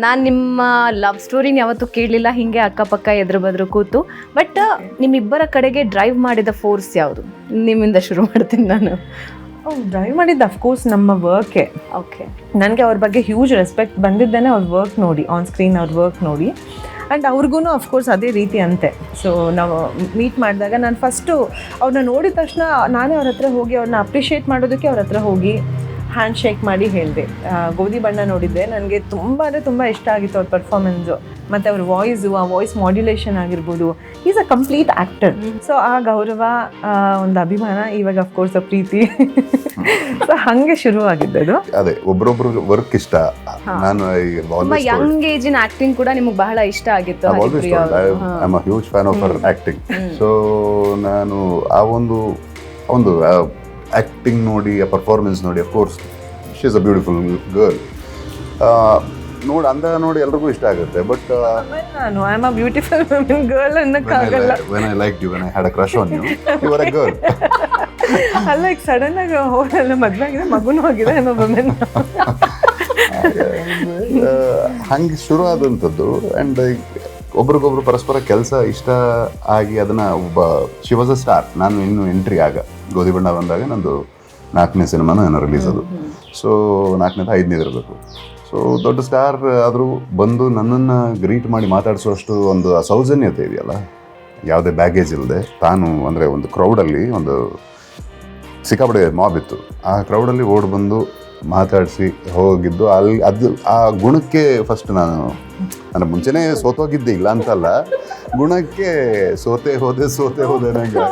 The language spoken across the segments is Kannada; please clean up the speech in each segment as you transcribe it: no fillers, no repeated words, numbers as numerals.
ನಾನು ನಿಮ್ಮ ಲವ್ ಸ್ಟೋರಿನ ಯಾವತ್ತೂ ಕೇಳಲಿಲ್ಲ, ಹಿಂಗೆ ಅಕ್ಕಪಕ್ಕ ಎದುರು ಬದ್ರು ಕೂತು. ಬಟ್ ನಿಮ್ಮಿಬ್ಬರ ಕಡೆಗೆ ಡ್ರೈವ್ ಮಾಡಿದ ಫೋರ್ಸ್ ಯಾವುದು? ನಿಮ್ಮಿಂದ ಶುರು ಮಾಡ್ತೀನಿ ನಾನು. ಡ್ರೈವ್ ಮಾಡಿದ್ದು ಅಫ್ಕೋರ್ಸ್ ನಮ್ಮ ವರ್ಕೆ. ಓಕೆ, ನನಗೆ ಅವ್ರ ಬಗ್ಗೆ ಹ್ಯೂಜ್ ರೆಸ್ಪೆಕ್ಟ್ ಬಂದಿದ್ದೇನೆ ಅವ್ರ ವರ್ಕ್ ನೋಡಿ, ಆನ್ ಸ್ಕ್ರೀನ್ ಅವ್ರ ವರ್ಕ್ ನೋಡಿ. ಆ್ಯಂಡ್ ಅವ್ರಿಗೂ ಅಫ್ಕೋರ್ಸ್ ಅದೇ ರೀತಿ ಅಂತೆ. ಸೊ ನಾವು ಮೀಟ್ ಮಾಡಿದಾಗ ನಾನು ಫಸ್ಟು ಅವ್ರನ್ನ ನೋಡಿದ ತಕ್ಷಣ ನಾನೇ ಅವ್ರ ಹತ್ರ ಹೋಗಿ ಅವ್ರನ್ನ ಅಪ್ರಿಷಿಯೇಟ್ ಮಾಡೋದಕ್ಕೆ ಅವ್ರ ಹತ್ರ ಹೋಗಿ ಹ್ಯಾಂಡ್ ಶೇಕ್ ಮಾಡಿ ಹೇಳಿದೆ. ಗೋಧಿ ಬಣ್ಣ ನೋಡಿದ್ದೆ, ನನಗೆ ತುಂಬ ಅಂದರೆ ತುಂಬ ಇಷ್ಟ ಆಗಿತ್ತು ಅವ್ರ ಪರ್ಫಾರ್ಮೆನ್ಸು ಮತ್ತು ಅವ್ರ ವಾಯ್ಸು, ಆ ವಾಯ್ಸ್ ಮಾಡ್ಯುಲೇಷನ್ ಆಗಿರ್ಬೋದು. Is a complete actor. So ಆ ಗೌರವ, ಒಂದು ಅಭಿಮಾನ, ಇವಾಗ ಅಫ್ಕೋರ್ಸ್ ಪ್ರೀತಿ. ಸೊ ಹಾಗೆ ಶುರುವಾಗಿದ್ದು ಅದು. ಅದೇ ಒಬ್ರೊಬ್ರು ವರ್ಕ್ ಇಷ್ಟ. ನಾನು ತುಂಬಾ ಯಂಗ್ ಏಜಿನ ಆಕ್ಟಿಂಗ್ ಕೂಡ ನಿಮಗೆ ಬಹಳ ಇಷ್ಟ ಆಗಿತ್ತು. I am a huge fan of her acting. So ನಾನು ಆ ಒಂದು ಆಕ್ಟಿಂಗ್ ನೋಡಿ, ಆ ಪರ್ಫಾರ್ಮೆನ್ಸ್ ನೋಡಿ, of course she is a beautiful girl. ನೋಡಿ ಎಲ್ರಿಗೂ ಇಷ್ಟ ಆಗುತ್ತೆ. ಬಟ್ ನಾನು I am a beautiful women girl ಅನ್ನಕ್ಕಾಗಲ್ಲ. when I liked you, when I had a crush on you, you were a girl. ಅಲ್ಲ, ಈಗ ಸಡನ್ ಆಗಿ ಹೋಗಲ್ಲ, ಮದುವೆ ಆಗಿದೆ, ಮಗುನೂ ಆಗಿದೆ, ಐ ಆಮ್ ಅ ವುಮೆನ್. ಹಂಗೆ ಶುರು ಆದಂಥದ್ದು. ಆ್ಯಂಡ್ ಒಬ್ರಿಗೊಬ್ರು ಪರಸ್ಪರ ಕೆಲಸ ಇಷ್ಟ ಆಗಿ ಅದನ್ನು ಶಿ ವಾಸ್ ಅ ಸ್ಟಾರ್. ನಾನು ಇನ್ನು ಎಂಟ್ರಿ ಆಗ ಗೋಧಿ ಬಣ್ಣ ಬಂದಾಗ ನಂದು 4ನೇ ಸಿನಿಮಾನೂ ಏನೋ ರಿಲೀಸ್ ಅದು. ಸೊ 4ನೇದು 5ನೇದು ಇರಬೇಕು. ಸೊ ದೊಡ್ಡ ಸ್ಟಾರ್ ಆದರೂ ಬಂದು ನನ್ನನ್ನು ಗ್ರೀಟ್ ಮಾಡಿ ಮಾತಾಡಿಸುವಷ್ಟು ಒಂದು ಸೌಜನ್ಯತೆ ಇದೆಯಲ್ಲ, ಯಾವುದೇ ಬ್ಯಾಗೇಜ್ ಇಲ್ಲದೆ. ತಾನು ಅಂದರೆ ಒಂದು ಕ್ರೌಡಲ್ಲಿ ಒಂದು ಸಿಕ್ಕಾಪಟ್ಟೆ ಮಾಬ್ ಇತ್ತು, ಆ ಕ್ರೌಡಲ್ಲಿ ಓಡಿ ಬಂದು ಮಾತಾಡಿಸಿ ಹೋಗಿದ್ದು ಅಲ್ಲಿ. ಅದು ಆ ಗುಣಕ್ಕೆ ಫಸ್ಟ್ ನಾನು ಅಂದರೆ ಮುಂಚೆನೇ ಸೋತೋಗಿದ್ದೆ, ಇಲ್ಲ ಅಂತಲ್ಲ, ಗುಣಕ್ಕೆ ಸೋತೆ ಹೋದೆ ನನಗೆ.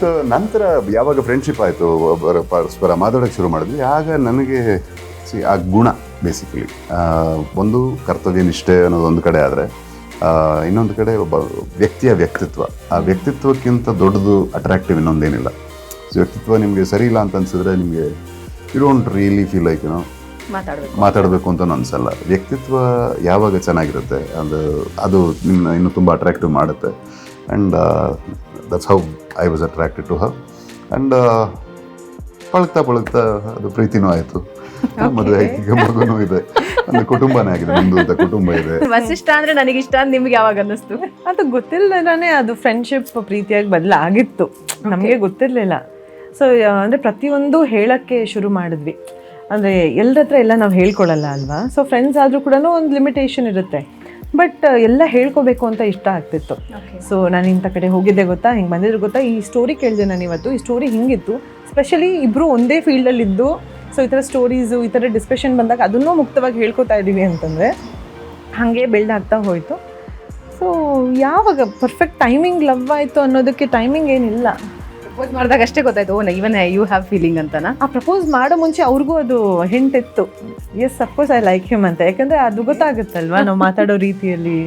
ಸೊ ನಂತರ ಯಾವಾಗ ಫ್ರೆಂಡ್ಶಿಪ್ ಆಯಿತು, ಪರಸ್ಪರ ಮಾತಾಡೋಕ್ಕೆ ಶುರು ಮಾಡಿದ್ವಿ, ಆಗ ನನಗೆ ಆ ಗುಣ ಬೇಸಿಕಲಿ ಒಂದು ಕರ್ತವ್ಯ ನಿಷ್ಠೆ ಅನ್ನೋದು ಒಂದು ಕಡೆ ಆದರೆ, ಇನ್ನೊಂದು ಕಡೆ ಒಬ್ಬ ವ್ಯಕ್ತಿಯ ವ್ಯಕ್ತಿತ್ವ. ಆ ವ್ಯಕ್ತಿತ್ವಕ್ಕಿಂತ ದೊಡ್ಡದು ಅಟ್ರಾಕ್ಟಿವ್ ಇನ್ನೊಂದೇನಿಲ್ಲ. ಸೊ ವ್ಯಕ್ತಿತ್ವ ನಿಮಗೆ ಸರಿ ಇಲ್ಲ ಅಂತ ಅನಿಸಿದ್ರೆ ನಿಮಗೆ you don't really feel like ಮಾತಾಡಬೇಕು ಅಂತ ಅನಿಸಲ್ಲ. ವ್ಯಕ್ತಿತ್ವ ಯಾವಾಗ ಚೆನ್ನಾಗಿರುತ್ತೆ ಅದು ನಿಮ್ಮನ್ನ ಇನ್ನೂ ತುಂಬ ಅಟ್ರಾಕ್ಟಿವ್ ಮಾಡುತ್ತೆ. And that's how I was attracted to her. And ಪಳಗ್ತಾ ಅದು ಪ್ರೀತಿನೂ ಆಯಿತು, ಮದುವೆ ಆಯ್ತು, ಈಗ ಮಗುನೂ ಇದೆ, ಒಂದು ಕುಟುಂಬನೇ ಆಗಿದೆ, ನಮ್ಮದು ಅಂತ ಕುಟುಂಬ ಇದೆ. ವಸಿಷ್ಠ ಅಂದರೆ ನನಗಿಷ್ಟ ಅಂತ ನಿಮ್ಗೆ ಯಾವಾಗ ಅನ್ನಿಸ್ತು? ಅದು ಗೊತ್ತಿಲ್ಲದೇ ಅದು ಫ್ರೆಂಡ್ಶಿಪ್ ಪ್ರೀತಿಯಾಗಿ ಬದಲಾಗಿತ್ತು, ನಮಗೆ ಗೊತ್ತಿರಲಿಲ್ಲ. ಸೊ ಅಂದರೆ ಪ್ರತಿಯೊಂದು ಹೇಳೋಕ್ಕೆ ಶುರು ಮಾಡಿದ್ವಿ. ಅಂದರೆ ಎಲ್ಲರ ಹತ್ರ ಎಲ್ಲ ನಾವು ಹೇಳ್ಕೊಳ್ಳಲ್ಲ ಅಲ್ವಾ. ಸೊ ಫ್ರೆಂಡ್ಸ್ ಆದರೂ ಕೂಡ ಒಂದು ಲಿಮಿಟೇಷನ್ ಇರುತ್ತೆ, ಬಟ್ ಎಲ್ಲ ಹೇಳ್ಕೋಬೇಕು ಅಂತ ಇಷ್ಟ ಆಗ್ತಿತ್ತು. ಸೊ ನಾನು ಇಂಥ ಕಡೆ ಹೋಗಿದ್ದೆ ಗೊತ್ತಾ, ಹಿಂಗೆ ಬಂದಿದ್ರು ಗೊತ್ತಾ, ಈ ಸ್ಟೋರಿ ಕೇಳಿದೆ ನಾನು ಇವತ್ತು, ಈ ಸ್ಟೋರಿ ಹಿಂಗಿತ್ತು. ಸ್ಪೆಷಲಿ ಇಬ್ಬರು ಒಂದೇ ಫೀಲ್ಡಲ್ಲಿದ್ದು, ಸೊ ಈ ಥರ ಸ್ಟೋರೀಸು, ಈ ಥರ ಡಿಸ್ಕಷನ್ ಬಂದಾಗ ಅದನ್ನೂ ಮುಕ್ತವಾಗಿ ಹೇಳ್ಕೊತಾ ಇದ್ದೀವಿ ಅಂತಂದರೆ ಹಾಗೆ ಬಿಲ್ಡ್ ಆಗ್ತಾ ಹೋಯಿತು. ಸೊ ಯಾವಾಗ ಪರ್ಫೆಕ್ಟ್ ಟೈಮಿಂಗ್ ಲವ್ ಆಯಿತು ಅನ್ನೋದಕ್ಕೆ ಟೈಮಿಂಗ್ ಏನಿಲ್ಲ. ಪ್ರಪೋಸ್ ಮಾಡಿದಾಗ ಅಷ್ಟೇ ಗೊತ್ತಾಯ್ತು, ಓ ಇವನ್ ಯು ಹ್ಯಾವ್ ಫೀಲಿಂಗ್ ಅಂತನಾ? ಆ ಪ್ರಪೋಸ್ ಮಾಡೋ ಮುಂಚೆ ಅವ್ರಿಗೂ ಅದು ಹಿಂಟಿತ್ತು, yes of course I like him ಅಂತ. ಯಾಕಂದರೆ ಅದು ಗೊತ್ತಾಗುತ್ತಲ್ವಾ ನಾವು ಮಾತಾಡೋ ರೀತಿಯಲ್ಲಿ.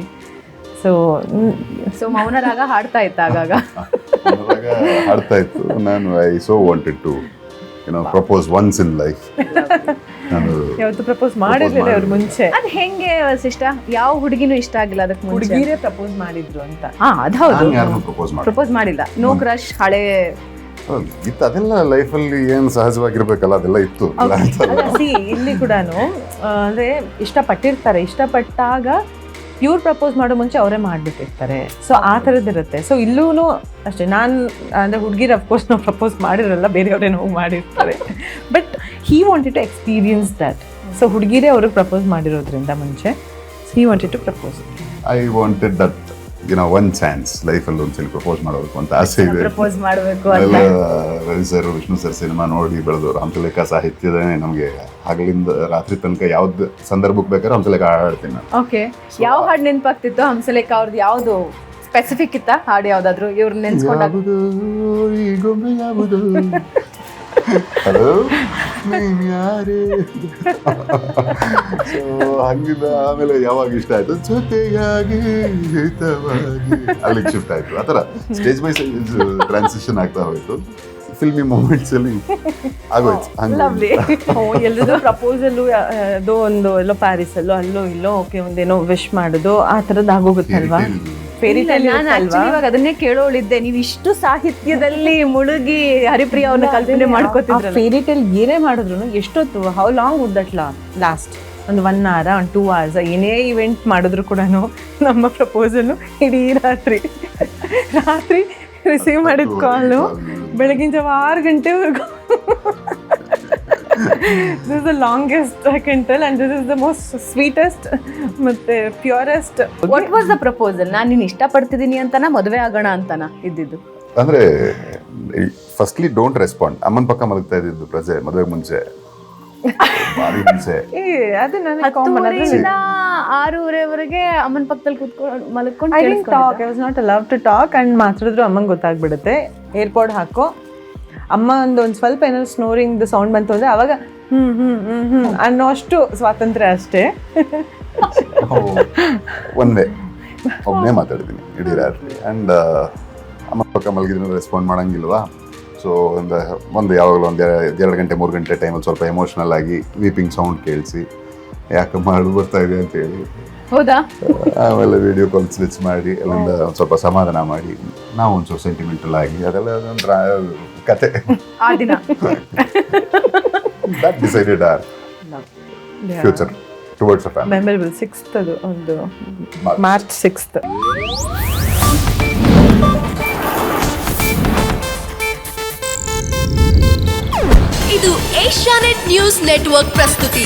ಸೊ ಮೌನರಾಗ ಹಾಡ್ತಾ ಇತ್ತು ಆಗಾಗ ಹಾಡ್ತಾ ಇತ್ತು. ನಾನು I so wanted to propose once in life. ನಾನು ಯಾವತ್ತು ಪ್ರಪೋಸ್ ಮಾಡಿರಲಿಲ್ಲ ಅವ್ರ ಮುಂಚೆ. ಅದು ಹೆಂಗೆ ವಸಿಷ್ಠ? ಯಾವ ಹುಡುಗಿನೂ ಇಷ್ಟ ಆಗಿಲ್ಲ ಅದಕ್ಕೆ ಮುಂಚೆ? ಹುಡುಗಿರೇ ಪ್ರಪೋಸ್ ಮಾಡಿದ್ರು ಅಂತ. ಅದು ಹೌದು, ಯಾರನ್ನೂ ಪ್ರಪೋಸ್ ಮಾಡಿಲ್ಲ. ನೋ ಕ್ರಶ್, ಹಳೆ ಇತ್ತು, ಅದೆಲ್ಲ ಲೈಫಲ್ಲಿ ಏನು ಸಹಜವಾಗಿರ್ಬೇಕಲ್ಲ, ಅದೆಲ್ಲ ಇತ್ತು. ಇಲ್ಲಿ ಕೂಡ ಅಂದರೆ ಇಷ್ಟಪಟ್ಟಿರ್ತಾರೆ, ಇಷ್ಟಪಟ್ಟಾಗ ಇವ್ರು ಪ್ರಪೋಸ್ ಮಾಡೋ ಮುಂಚೆ ಅವರೇ ಮಾಡಿಬಿಟ್ಟಿರ್ತಾರೆ. ಸೊ ಆ ಥರದ್ದಿರುತ್ತೆ. ಸೊ ಇಲ್ಲೂ ಅಷ್ಟೇ, ನಾನು ಅಂದರೆ ಹುಡುಗಿರು ಅಫ್ಕೋರ್ಸ್ ನಾವು ಪ್ರಪೋಸ್ ಮಾಡಿರಲ್ಲ, ಬೇರೆಯವ್ರೇನೋ ಹೋಗಿ ಮಾಡಿರ್ತಾರೆ. But he wanted to experience that. So ಹುಡುಗಿರೇ ಅವ್ರಿಗೆ ಪ್ರಪೋಸ್ ಮಾಡಿರೋದ್ರಿಂದ ಮುಂಚೆ he wanted to propose. I wanted that one chance ಲೈಫಲ್ಲಿ ಒಂದ್ಸಲ ಪ್ರಪೋಸ್ ಮಾಡಬೇಕು ಅಂತ ಆಸೆ ಇದೆ. ಪ್ರಪೋಸ್ ಮಾಡಬೇಕು ಎಲ್ಲ Ravi sir, Vishnu sir cinema ನೋಡಿ ಬೆಳೆದವರು. ಹಂಸಲೇಖ ಸಾಹಿತ್ಯದೇ ನಮಗೆ ಹಗಲಿಂದ ರಾತ್ರಿ ತನಕ ಯಾವ್ದು ಸಂದರ್ಭಕ್ಕೆ ಬೇಕಾದ್ರೆ ಹಂಸಲೇಖ ಹಾಡ್ತೀನಿ ನಾನು. ಓಕೆ, ಯಾವ ಹಾಡು ನೆನಪಾಗ್ತಿತ್ತು ಹಂಸಲೇಖ ಅವ್ರದ್ದು? ಯಾವುದು ಸ್ಪೆಸಿಫಿಕ್ ಇತ್ತಾ ಹಾಡು? ಯಾವುದಾದ್ರು ಇವ್ರು ನೆನ್ಸ್ಕೊಂಡಾಗ ಹಲೋ ನೀನ್ ಯಾರೇ ಸೊ ಹಂಗಿಂದ ಆಮೇಲೆ ಯಾವಾಗ ಇಷ್ಟ ಆಯ್ತು ಜೊತೆಯಾಗಿ ಹಿತವಾಗಿ ಅಲ್ಲಿಗೆ ಶಿಫ್ಟ್ ಆಯ್ತು. ಆ ಥರ ಸ್ಟೇಜ್ ಬೈ ಸ್ಟೇಜ್ ಟ್ರಾನ್ಸಿಷನ್ ಆಗ್ತಾ ಹೋಯ್ತು. ಫಿಲ್ಮಿ ಮೂಮೆಂಟ್ಸ್ ಅಲ್ಲಿ ಆಗೋಯ್ತು. ಎಲ್ಲದೂ ಪ್ರಪೋಸಲ್ಲು, ಅದು ಒಂದು ಎಲ್ಲೋ ಪ್ಯಾರಿಸಲ್ಲೋ ಅಲ್ಲೋ ಇಲ್ಲೋ ಓಕೆ ಒಂದೇನೋ ವಿಶ್ ಮಾಡೋದು ಆ ಥರದ್ದು ಆಗೋಗುತ್ತಲ್ವಾ. ಇವಾಗ ಅದನ್ನೇ ಕೇಳೋಳಿದ್ದೆ, ನೀವು ಇಷ್ಟು ಸಾಹಿತ್ಯದಲ್ಲಿ ಮುಳುಗಿ ಹರಿಪ್ರಿಯ ಅವ್ರನ್ನ ಕಲ್ಪನೆ ಮಾಡ್ಕೋತಿದ್ರೆ ಫೇರಿ ಟೇಲ್ ಏನೇ ಮಾಡಿದ್ರು ಎಷ್ಟೊತ್ತು, how long would that last? ಒಂದು 1 hour 2 hours ಏನೇ ಇವೆಂಟ್ ಮಾಡಿದ್ರು ಕೂಡ ನಮ್ಮ ಪ್ರಪೋಸಲ್ಲು ಇಡೀ ರಾತ್ರಿ ರಿಸೀವ್ ಮಾಡಿದ ಕಾಲು ಬೆಳಗಿನ ಜಾವ 6 ಗಂಟೆವರೆಗೂ. This is the longest I can tell and this is the most sweetest ಮತ್ತು purest. What was the proposal? ನಾನು ನೀನು ಇಷ್ಟಪಡ್ತಿದ್ದೀನಿ ಅಂತನಾ ಮದುವೆ ಆಗೋಣ ಅಂತನಾ ಇದ್ದಿದ್ದು? ಅಂದ್ರೆ ಫಸ್ಟ್ಲಿ ಡೋಂಟ್ ರೆಸ್ಪಾಂಡ್. ಅಮ್ಮನ ಪಕ್ಕ ಮಲಗ್ತಾ ಇದ್ದಿದ್ದು ಪ್ರಜೆ ಮದುವೆಗೆ ಮುಂಚೆ, ಭಾರಿ ಮುಂಚೆ. ಅದು ನನಗೆ 10:30 6:30ವರೆಗೆ ಅಮ್ಮನ ಪಕ್ಕದಲ್ಲಿ ಕೂತ್ಕೊಂಡು ಮಲ್ಕೊಂಡು I didn't talk, I was not allowed to talk. And ಮಾತಾಡಿದ್ರು ಅಮ್ಮಂಗೆ ಗೊತ್ತಾಗ್ಬಿಡುತ್ತೆ. ಏರ್ಪೋರ್ಟ್ ಹಾಕೋ ಅಮ್ಮ ಒಂದು ಸ್ವಲ್ಪ ಏನಾದ್ರು ಸ್ನೋರಿಂಗ್ ಸೌಂಡ್ ಬಂತು ಅಂದರೆ ಅವಾಗ ಅನ್ನೋ ಅಷ್ಟು ಸ್ವಾತಂತ್ರ್ಯ ಅಷ್ಟೇ. ಒಂದೇ ಒಬ್ಬನೇ ಮಾತಾಡ್ತೀನಿ ಇಡೀ ರಾತ್ರಿ. ಆ್ಯಂಡ್ ಅಮ್ಮ ಪಕ್ಕ ಮಲಗಿದ್ರೆ ರೆಸ್ಪಾಂಡ್ ಮಾಡೋಂಗಿಲ್ವಾ. ಸೊ ಒಂದು ಯಾವಾಗಲೂ 2 ಗಂಟೆ 3 ಗಂಟೆ ಟೈಮಲ್ಲಿ ಸ್ವಲ್ಪ ಎಮೋಷ್ನಲ್ ಆಗಿ ವೀಪಿಂಗ್ ಸೌಂಡ್ ಕೇಳಿಸಿ ಯಾಕಮ್ಮ ಅಳು ಬರ್ತಾ ಇದೆ ಅಂತ ಹೇಳಿ, ಹೌದಾ, ಆಮೇಲೆ ವಿಡಿಯೋ ಕಾಲ್ ಸ್ವಿಚ್ ಮಾಡಿ ಅಲ್ಲಿಂದ ಒಂದು ಸ್ವಲ್ಪ ಸಮಾಧಾನ ಮಾಡಿ ನಾವು ಒಂದು ಸ್ವಲ್ಪ ಸೆಂಟಿಮೆಂಟಲ್ ಆಗಿ ಅದೆಲ್ಲ ಒಂಥರ ಕತೆ. ಆ ದಿನ that decided R future towards a family. Memorable 6th ಅದು ಒಂದು ಮಾರ್ಚ್ 6th. ಇದು ಏಷ್ಯಾನೆಟ್ ನ್ಯೂಸ್ ನೆಟ್ವರ್ಕ್ ಪ್ರಸ್ತುತಿ.